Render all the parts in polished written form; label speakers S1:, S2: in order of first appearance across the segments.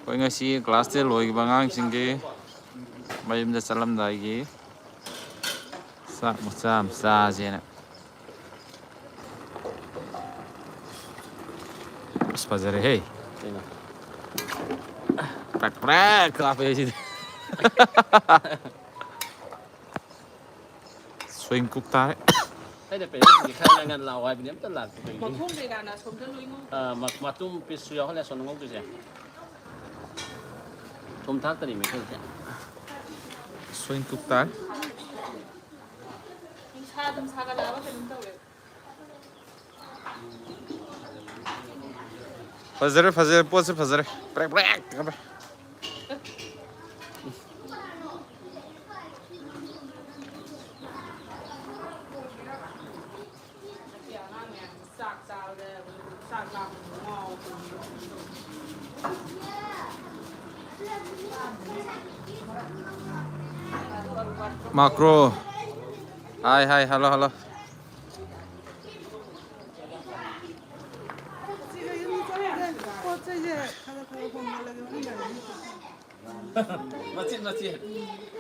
S1: Koi ngasi kelas te loi bangang singgi mayum da salam daigi sak macam sa jena spazare hey prak prak apa sih swing cook tai
S2: ให้แต่เป็นสีข้างงานเราไว้เป็นตลาดเป็นมาทุ่มในการนะชมจะลุยงมาทุ่มปิดเสียเขาเลยสนงงตัวเสียทุ่มทักตอนนี้ไม่เคยเสีย
S1: swing cook tai fazare fazare pose fazare prak prak apa Makro. Hai hai halo halo.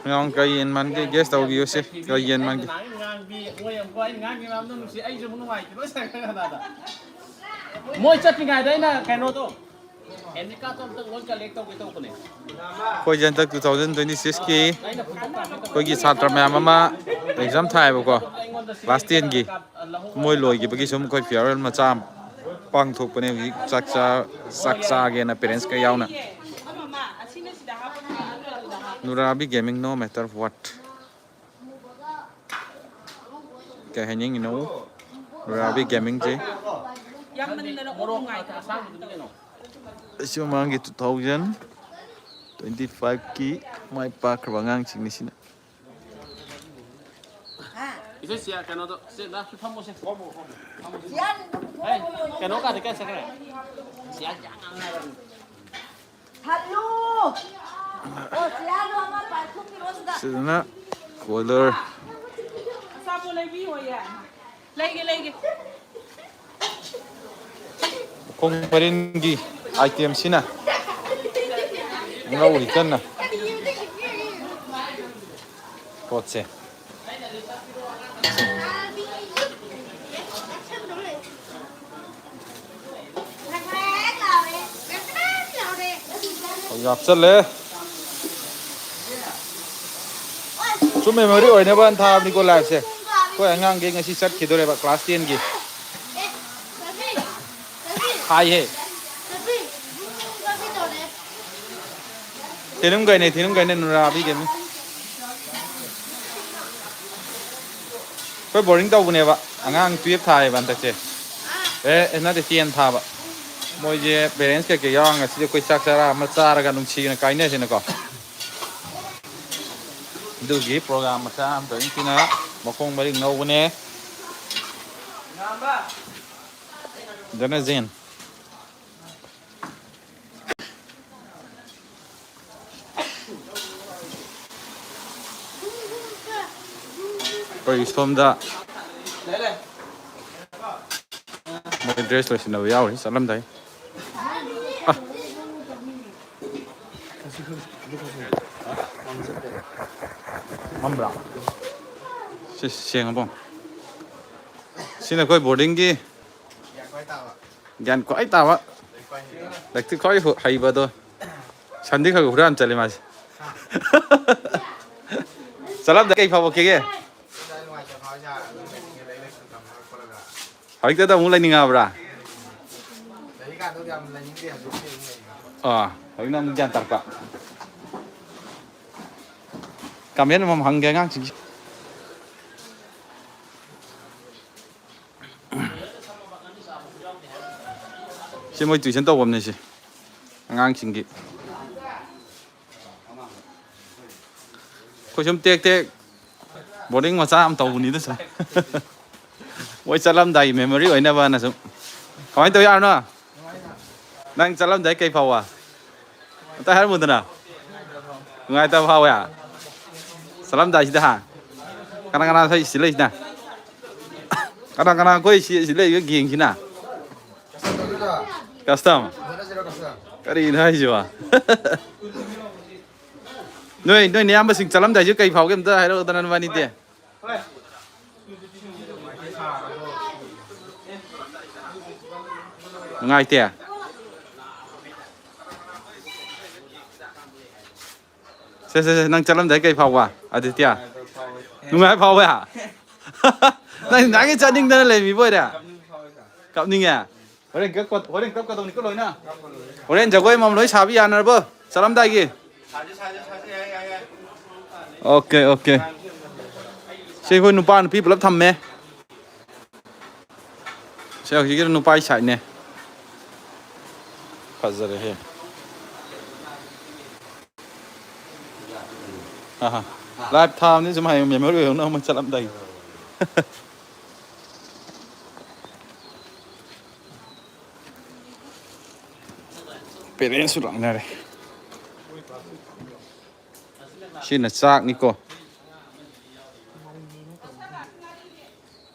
S1: Ngang kain man ke guest tau gi ose kain man ke.
S2: Moi chat ngai đấy na cái nô tô. Em đi cắt tôm tôm ngon cái leg tôm cái tôm cái này.
S1: Koi jan tak 2026 ki koi gi chhatra myam ama exam thai ba ko class 10 gi moi loi gi bagi sum koi farewell ma cham pang thok pane gi sakcha ge na parents ka yauna Nurabi gaming no matter what cái hình như nó Nurabi gaming chứ siêu mang gitu 2025 ki mai pa kerbangang sini sini
S2: itu siapa kan itu siapa dah kita mau sih kan itu kan dekat sekarang siapa jangan
S3: halo oh siapa nama Pak Kuki Rosda
S1: sana cooler
S3: sabu lagi oh ya lagi
S1: kong parin gi item sina ngau ri kan na potse gặp rất lẽ chúng mình mới đi ở nơi bạn tham đi cô lại xem cô ấy ngang cái ngay sát khi tôi lại class 10 kì hai hệ thì nó cái này nó ra đi cái mình có boring tàu này vậy ngang tuyết thai bạn thật chứ ê nó để tiền thà vậy mỗi giờ parents cái yang là chỉ có chắc ra mà ra cái nông chi là cái này thì nó cóดูกี่โปรแกรมมาซ้ำตัวนี้นะมาคงมาดึงเอาวันนี้เดี๋ยวน่าเจนไปสมดามาเดรสเลยสินะยาวที่สลัมได้Mambra. Siang apa? Sini kau boarding ki. Gan kau tahu apa? Lek tu kau hai bado. Sandi kau huran cale mas. Salam dah kau apa kaya? Hari tu dah mulai ninga bra. Ah, hari nak jangan terpak. Kamian mau hanggang sih. Si mau tujuan tahu apa nih sih? Hanggang singgi. Kau cuma tek boarding masa am tahu ni tu sah. Woi salam dai memory woi na ba na sum. Kau itu ya na? Nang salam dai kai pawa. Tak hari muda na. Ngai tahu pawa ya. Salam dah sudah. Kadang-kadang saya silai sudah. Kadang-kadang kau silai juga giang sini. Custom. Karina hay chưa à? Nơi nơi nhà mà sinh chả lắm đại chứ cây pháo cái ta hay đâu ta ăn vani tiền. Ngay tiền. Sẽ năng chả lắm đại cây pháo à? À thì tiền. Đúng ngay pháo vậy à? Này nãy cái chân đinh đây là vì vậy đấy à? Cậu ninh à? Hồi đến cấp cái tông này có lối nữa. Hồi đến giờ quay mong lối xà bây giờ nào bơ? Chả lắm đại gì? Ok ok. Sẽ hồi nụ pan people lắm thầm mẹ. Sẽ cái nụ pai chạy nè. Phát ra đây hè. À, live timeนี่จะมาให้เมียไม่รู้เรื่องนะมันจะลำได้เป็นเรื่องสุดหลังเลยชิ้นน่ะซากนี่ก็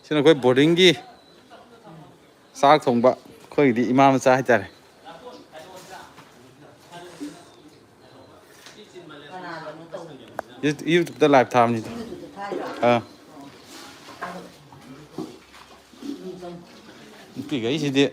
S1: ชิ้นน่ะค่อยบดดิ้งกี้ซากถงบะค่อยดีอิมามมันซาให้ใจเลยYouTube ได้ live time นี่ปีกไอ้สิเดีย